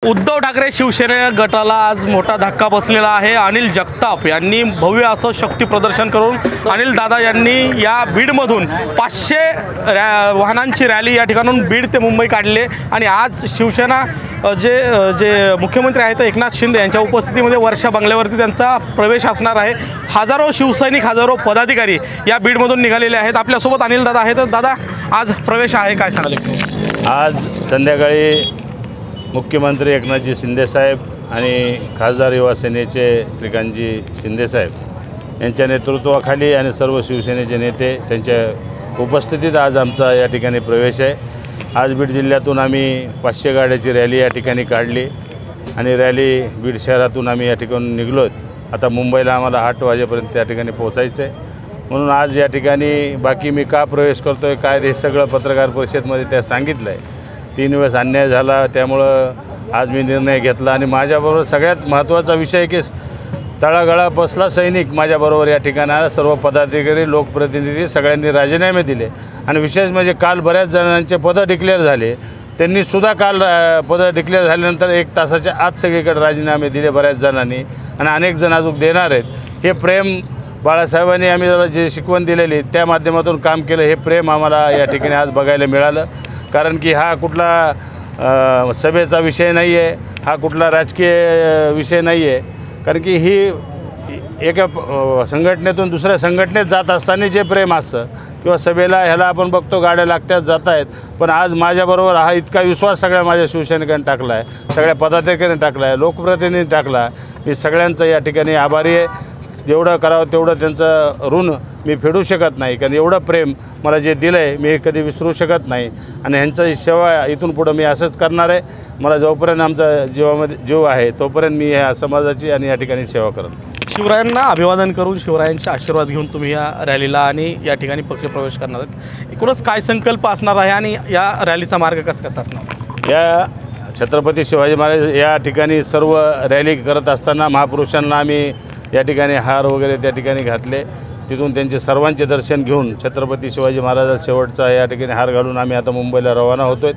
उद्धव ठाकरे शिवसेने गटाला आज मोठा धक्का बसलेला आहे। अनिल जगताप यांनी भव्य असं शक्ती प्रदर्शन करून अनिल दादा यांनी या बीडमधून 500 वाहनांची रॅली या ठिकाणून बीड ते मुंबई काढले आणि आज शिवसेना जे मुख्यमंत्री आहेत एकनाथ शिंदे यांच्या उपस्थितीमध्ये वर्षा बंगल्यावरती त्यांचा प्रवेश असणार आहे। हजारो शिवसैनिक हजारो पदाधिकारी या बीडमधून निघालेले आहेत। आपल्यासोबत अनिल दादा आहेत। दादा, आज प्रवेश आहे, काय सांगाल? आज संध्याकाळी मुख्यमंत्री एकनाथजी शिंदेसाहेब आणि खासदार युवा सेनेचे श्रीकांतजी शिंदेसाहेब यांच्या नेतृत्वाखाली आणि सर्व शिवसेनेचे नेते त्यांच्या उपस्थितीत आज आमचा या ठिकाणी प्रवेश आहे। आज बीड जिल्ह्यातून आम्ही 500 गाड्याची रॅली या ठिकाणी काढली आणि रॅली बीड शहरातून आम्ही या ठिकाणी निघलो। आता मुंबईला आम्हाला 8 वाजेपर्यंत त्या ठिकाणी पोहोचायचं आहे। म्हणून आज या ठिकाणी बाकी मी का प्रवेश करतो आहे काय हे सगळं पत्रकार परिषदेमध्ये त्या सांगितलं आहे। 3 वेळेस अन्याय झाला, त्यामुळं आज मी निर्णय घेतला आणि माझ्याबरोबर सगळ्यात महत्त्वाचा विषय की तळागाळा बसला सैनिक माझ्याबरोबर या ठिकाणाला सर्व पदाधिकारी लोकप्रतिनिधी सगळ्यांनी राजीनामे दिले आणि विशेष म्हणजे काल बऱ्याच जणांचे पदं डिक्लेअर झाले। त्यांनीसुद्धा काल पदं डिक्लेअर झाल्यानंतर 1 तासाच्या आत सगळीकडे राजीनामे दिले बऱ्याच जणांनी आणि अनेक जण अजून देणार आहेत। हे प्रेम बाळासाहेबांनी आम्ही जे शिकवण दिलेली त्या माध्यमातून काम केलं, हे प्रेम आम्हाला या ठिकाणी आज बघायला मिळालं। कारण की हा कुठला सभेचा विषय नाही आहे, हा कुठला राजकीय विषय नाही आहे। कारण की ही एका संघटनेतून दुसऱ्या संघटनेत जात असताना जे प्रेम असतं किंवा सभेला ह्याला आपण बघतो गाड्या लागतात जात आहेत, पण आज माझ्याबरोबर हा इतका विश्वास सगळ्या माझ्या शिवसैनिकांनी टाकला आहे, सगळ्या पदाधिकाऱ्यांनी टाकला आहे, लोकप्रतिनिधींनी टाकला। मी सगळ्यांचं या ठिकाणी आभारी आहे। जेवढं करावं तेवढं त्यांचं ऋण मी फेडू शकत नाही, कारण एवढं प्रेम मला जे दिलं आहे मी कधी विसरू शकत नाही आणि ह्यांची सेवा इथून पुढं मी असंच करणार आहे। मला जोपर्यंत आमचा जीवामध्ये जीव आहे तोपर्यंत मी ह्या समाजाची आणि या ठिकाणी सेवा करेन। शिवरायांना अभिवादन करून शिवरायांचे आशीर्वाद घेऊन तुम्ही या रॅलीला आणि या ठिकाणी पक्षप्रवेश करणार आहेत। एकूणच काय संकल्प असणार आहे आणि या रॅलीचा मार्ग कसा असणार? या छत्रपती शिवाजी महाराज या ठिकाणी सर्व रॅली करत असताना महापुरुषांना आम्ही या ठिकाणी हार वगैरे त्या ठिकाणी घातले, तिथून त्यांचे सर्वांचे दर्शन घेऊन छत्रपती शिवाजी महाराज शेवटचा या ठिकाणी हार घालून आम्ही आता मुंबईला रवाना होतो आहे।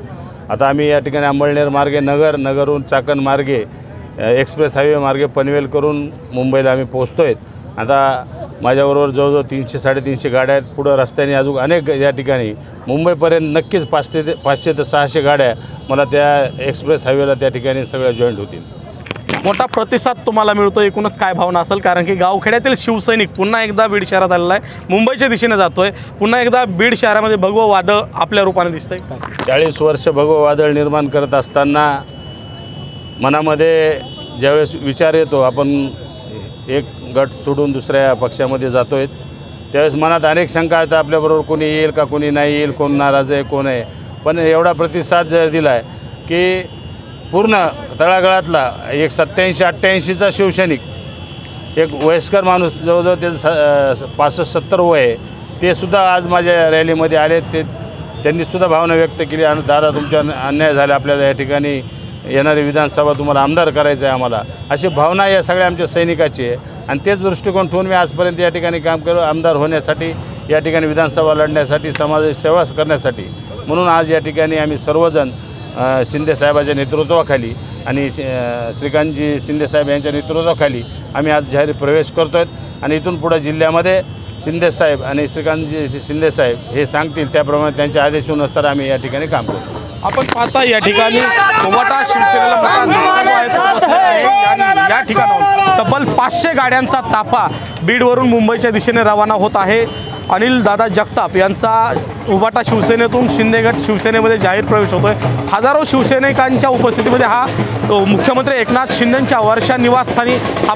आता आम्ही या ठिकाणी अंमळनेर मार्गे नगरहून चाकण मार्गे एक्सप्रेस हायवे मार्गे पनवेल करून मुंबईला आम्ही पोचतो आहे। आता माझ्याबरोबर जवळजवळ 300-350 गाड्या आहेत। पुढं रस्त्याने अजून अनेक या ठिकाणी मुंबईपर्यंत नक्कीच 500 ते 600 गाड्या मला त्या एक्सप्रेस हायवेला त्या ठिकाणी सगळ्या जॉईंट होतील। मोठा प्रतिसाद तुम्हाला मिळतो, एकूणच काय भावना असेल? कारण की गावखेड्यातील शिवसैनिक पुन्हा एकदा बीड शहरात आलेला आहे, मुंबईच्या दिशेने जातो आहे। पुन्हा एकदा बीड शहरामध्ये भगवं वादळ आपल्या रूपाने दिसतंय। 40 वर्ष भगवं वादळ निर्माण करत असताना मनामध्ये ज्यावेळेस विचार येतो आपण एक गट सोडून दुसऱ्या पक्षामध्ये जातो आहे, त्यावेळेस मनात अनेक शंका आहेत, आपल्याबरोबर कोणी येईल का कोणी नाही येईल, कोण नाराज आहे कोण आहे। पण एवढा प्रतिसाद दिला आहे की पूर्ण तळागाळातला एक 87-88चा शिवसैनिक, एक वयस्कर माणूस जवळजवळ त्याचं 65-70 वय आहे, ते सुद्धा आज माझ्या रॅलीमध्ये आले। त्यांनीसुद्धा भावना व्यक्त केली, आणि दादा तुमच्या अन्याय झाला, आपल्याला या ठिकाणी येणारी विधानसभा तुम्हाला आमदार करायचं आहे आम्हाला, अशी भावना या सगळ्या आमच्या सैनिकाची आहे। आणि तेच दृष्टिकोन ठेवून मी आजपर्यंत या ठिकाणी काम केलं, आमदार होण्यासाठी, या ठिकाणी विधानसभा लढण्यासाठी, समाजाची सेवा करण्यासाठी। म्हणून आज या ठिकाणी आम्ही सर्वजण शिंदेसाहेबाच्या नेतृत्वाखाली आणि श्रीकांतजी शिंदेसाहेब यांच्या नेतृत्वाखाली आम्ही आज जाहीर प्रवेश करतो आहेत। आणि इथून पुढे जिल्ह्यामध्ये शिंदेसाहेब आणि श्रीकांतजी शिंदेसाहेब हे सांगतील त्याप्रमाणे त्यांच्या आदेशानुसार आम्ही या ठिकाणी काम करतो। आपण पाहता या ठिकाणी उभाटा शिवसेनेला मोठा धक्का बसला आहे आणि या ठिकाणाहून तब्बल 500 गाड्यांचा ताफा बीडवरून मुंबईच्या दिशेने रवाना होत आहे। अनिल दादा जगताप यांचा उभाटा शिवसेनेतून शिंदेगट शिवसेनेमध्ये जाहीर प्रवेश होतोय। हजारो शिवसैनिकांच्या उपस्थितीमध्ये हा मुख्यमंत्री एकनाथ शिंदेंच्या वर्षा निवासस्थानी हा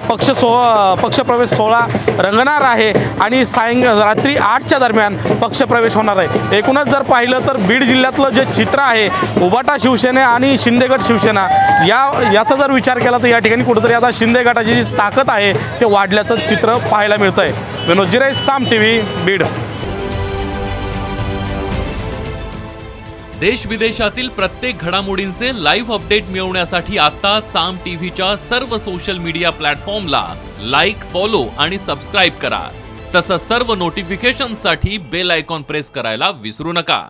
पक्षप्रवेश सोहळा रंगणार आहे आणि रात्री 8च्या दरम्यान पक्षप्रवेश होणार आहे। एकूणच जर पाहिलं तर बीड जिल्ह्यातलं जे चित्र आहे उभाटा शिवसेना आणि शिंदेगट शिवसेना याचा जर विचार केला तर या ठिकाणी कुठेतरी आता शिंदे गटाची जी ताकद आहे ते वाढल्याचं चित्र पाहायला मिळतं आहे। विनोद जिरे, साम टीव्ही, बीड। देश विदेशातील प्रत्येक घडामोडींचे लाईव्ह अपडेट मिळवण्यासाठी आता साम टीव्हीच्या सर्व सोशल मीडिया प्लॅटफॉर्मला लाईक, फॉलो आणि सबस्क्राईब करा। तसंच सर्व नोटिफिकेशनसाठी बेल आयकॉन प्रेस करायला विसरू नका।